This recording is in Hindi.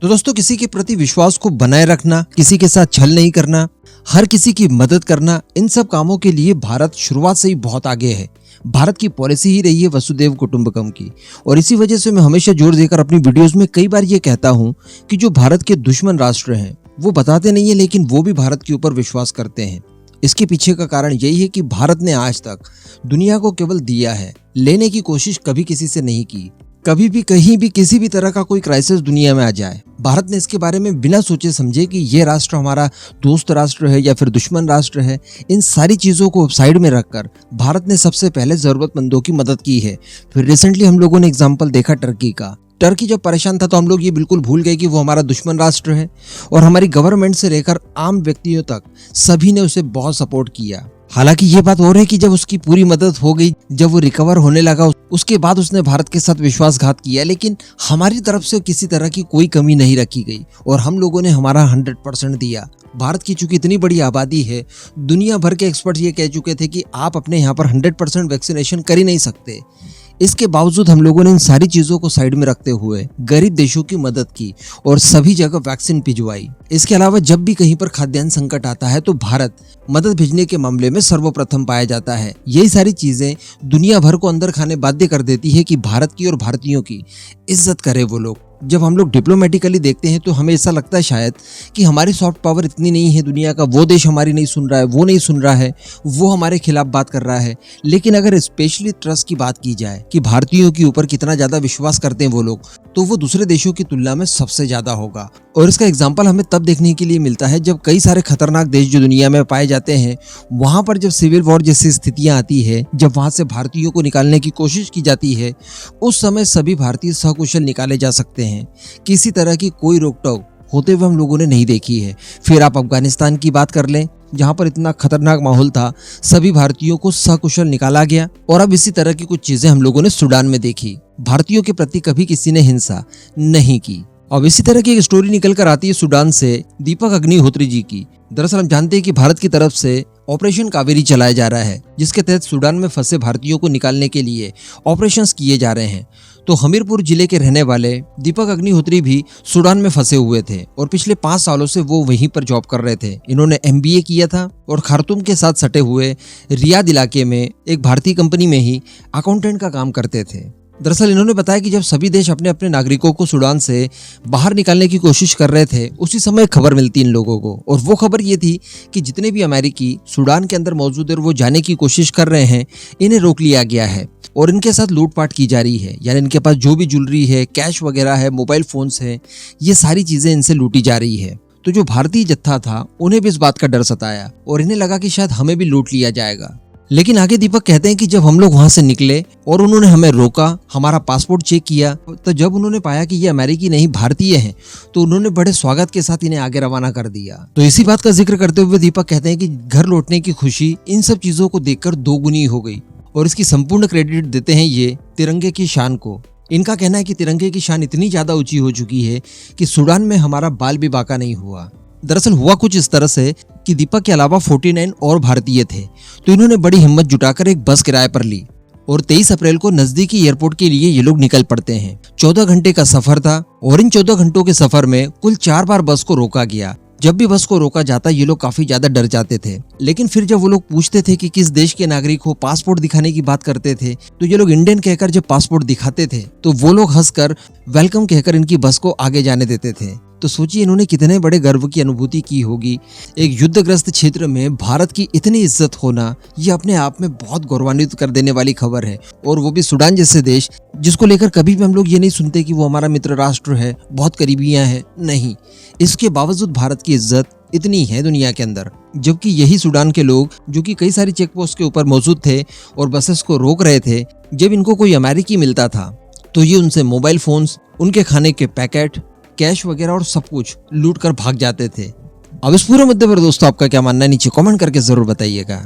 तो दोस्तों, किसी के प्रति विश्वास को बनाए रखना, किसी के साथ छल नहीं करना, हर किसी की मदद करना, इन सब कामों के लिए भारत शुरुआत से ही बहुत आगे है। भारत की पॉलिसी ही रही है वसुदेव कुटुंबकम की, और इसी वजह से मैं हमेशा जोर देकर अपनी वीडियोस में कई बार ये कहता हूँ कि जो भारत के दुश्मन राष्ट्र हैं वो बताते नहीं है, लेकिन वो भी भारत के ऊपर विश्वास करते हैं। इसके पीछे का कारण यही है कि भारत ने आज तक दुनिया को केवल दिया है, लेने की कोशिश कभी किसी से नहीं की। कभी भी कहीं भी किसी भी तरह का कोई क्राइसिस दुनिया में आ जाए, भारत ने इसके बारे में बिना सोचे समझे कि ये राष्ट्र हमारा दोस्त राष्ट्र है या फिर दुश्मन राष्ट्र है, इन सारी चीज़ों को साइड में रखकर भारत ने सबसे पहले ज़रूरतमंदों की मदद की है। फिर रिसेंटली हम लोगों ने एग्जाम्पल देखा टर्की का। टर्की जब परेशान था तो हम लोग ये बिल्कुल भूल गए कि वो हमारा दुश्मन राष्ट्र है, और हमारी गवर्नमेंट से लेकर आम व्यक्तियों तक सभी ने उसे बहुत सपोर्ट किया। हालांकि ये बात और है कि जब उसकी पूरी मदद हो गई, जब वो रिकवर होने लगा, उसके बाद उसने भारत के साथ विश्वासघात किया, लेकिन हमारी तरफ से किसी तरह की कोई कमी नहीं रखी गई और हम लोगों ने हमारा 100% दिया। भारत की चूंकि इतनी बड़ी आबादी है, दुनिया भर के एक्सपर्ट ये कह चुके थे कि आप अपने यहाँ पर 100% वैक्सीनेशन कर ही नहीं सकते। इसके बावजूद हम लोगों ने इन सारी चीज़ों को साइड में रखते हुए गरीब देशों की मदद की और सभी जगह वैक्सीन भिजवाई। इसके अलावा जब भी कहीं पर खाद्यान्न संकट आता है तो भारत मदद भेजने के मामले में सर्वप्रथम पाया जाता है। यही सारी चीज़ें दुनिया भर को अंदर खाने बाध्य कर देती है कि भारत की और भारतीयों की इज्जत करे वो लोग। जब हम लोग डिप्लोमेटिकली देखते हैं तो हमें ऐसा लगता है शायद कि हमारी सॉफ्ट पावर इतनी नहीं है दुनिया का, वो देश हमारी नहीं सुन रहा है, वो नहीं सुन रहा है, वो हमारे खिलाफ बात कर रहा है। लेकिन अगर स्पेशली ट्रस्ट की बात की जाए कि भारतीयों के ऊपर कितना ज़्यादा विश्वास करते हैं वो लोग, तो वो दूसरे देशों की तुलना में सबसे ज़्यादा होगा। और इसका एग्जाम्पल हमें तब देखने के लिए मिलता है जब कई सारे खतरनाक देश जो दुनिया में पाए जाते हैं, वहाँ पर जब सिविल वॉर जैसी स्थितियाँ आती है, जब वहाँ से भारतीयों को निकालने की कोशिश की जाती है, उस समय सभी भारतीय सकुशल निकाले जा सकते हैं। किसी तरह की कोई रोक टोक होते हुए हम लोगों ने नहीं देखी है। फिर आप अफगानिस्तान की बात कर लें, जहां पर इतना खतरनाक माहौल था, सभी भारतीयों को सकुशल निकाला गया। और अब इसी तरह की कुछ चीजें हम लोगों ने सूडान में देखी। भारतीयों के प्रति कभी किसी ने हिंसा नहीं की। अब इसी तरह की एक स्टोरी निकल कर आती है सूडान से दीपक अग्निहोत्री जी की। दरअसल हम जानते हैं कि भारत की तरफ से ऑपरेशन कावेरी चलाया जा रहा है, जिसके तहत सूडान में फंसे भारतीयों को निकालने के लिए ऑपरेशंस किए जा रहे हैं। तो हमीरपुर जिले के रहने वाले दीपक अग्निहोत्री भी सूडान में फंसे हुए थे और पिछले 5 सालों से वो वहीं पर जॉब कर रहे थे। इन्होंने MBA किया था और खार्तूम के साथ सटे हुए रियाद इलाके में एक भारतीय कंपनी में ही अकाउंटेंट का काम करते थे। दरअसल इन्होंने बताया कि जब सभी देश अपने अपने नागरिकों को सूडान से बाहर निकालने की कोशिश कर रहे थे, उसी समय खबर मिलती इन लोगों को, और वो खबर ये थी कि जितने भी अमेरिकी सूडान के अंदर मौजूद है और वो जाने की कोशिश कर रहे हैं, इन्हें रोक लिया गया है और इनके साथ लूटपाट की जा रही है। यानी इनके पास जो भी ज्वेलरी है, कैश वगैरह है, मोबाइल फोन्स है, ये सारी चीजें इनसे लूटी जा रही है। तो जो भारतीय जत्था था उन्हें भी इस बात का डर सताया और इन्हें लगा कि शायद हमें भी लूट लिया जाएगा। लेकिन आगे दीपक कहते हैं कि जब हम लोग वहां से निकले और उन्होंने हमें रोका, हमारा पासपोर्ट चेक किया, तो जब उन्होंने पाया कि ये अमेरिकी नहीं भारतीय हैं, तो उन्होंने बड़े स्वागत के साथ इन्हें आगे रवाना कर दिया। तो इसी बात का जिक्र करते हुए दीपक कहते हैं कि घर लौटने की खुशी इन सब चीजों को देखकर दोगुनी हो गई और इसकी संपूर्ण क्रेडिट देते हैं ये तिरंगे की शान को। इनका कहना है कि तिरंगे की शान इतनी ज्यादा ऊंची हो चुकी है कि सूडान में हमारा बाल भी बाका नहीं हुआ। दरअसल हुआ कुछ इस तरह से कि दीपक के अलावा 49 और भारतीय थे, तो इन्होंने बड़ी हिम्मत जुटाकर एक बस किराए पर ली और 23 अप्रैल को नजदीकी एयरपोर्ट के लिए ये लोग निकल पड़ते हैं। 14 घंटे का सफर था और इन 14 घंटों के सफर में कुल 4 बार बस को रोका गया। जब भी बस को रोका जाता ये लोग काफी ज्यादा डर जाते थे, लेकिन फिर जब वो लोग पूछते थे कि किस देश के नागरिक हो, पासपोर्ट दिखाने की बात करते थे, तो ये लोग इंडियन कहकर जब पासपोर्ट दिखाते थे तो वो लोग हंसकर वेलकम कहकर इनकी बस को आगे जाने देते थे। तो सोचिए इन्होंने कितने बड़े गर्व की अनुभूति की होगी। एक युद्धग्रस्त क्षेत्र में भारत की इतनी इज्जत होना, ये अपने आप में बहुत गौरवान्वित कर देने वाली खबर है, और वो भी सूडान जैसे देश जिसको लेकर कभी भी हम लोग ये नहीं सुनते कि वो हमारा मित्र राष्ट्र है, बहुत करीबियां हैं, नहीं। इसके बावजूद भारत की इज्जत इतनी है दुनिया के अंदर, जबकि यही सूडान के लोग जो कि कई सारी चेक पोस्ट के ऊपर मौजूद थे और बसेस को रोक रहे थे, जब इनको कोई अमेरिकी मिलता था तो ये उनसे मोबाइल फोन्स, उनके खाने के पैकेट, कैश वगैरह और सब कुछ लूट कर भाग जाते थे। अब इस पूरे मुद्दे पर दोस्तों आपका क्या मानना है, नीचे कमेंट करके जरूर बताइएगा।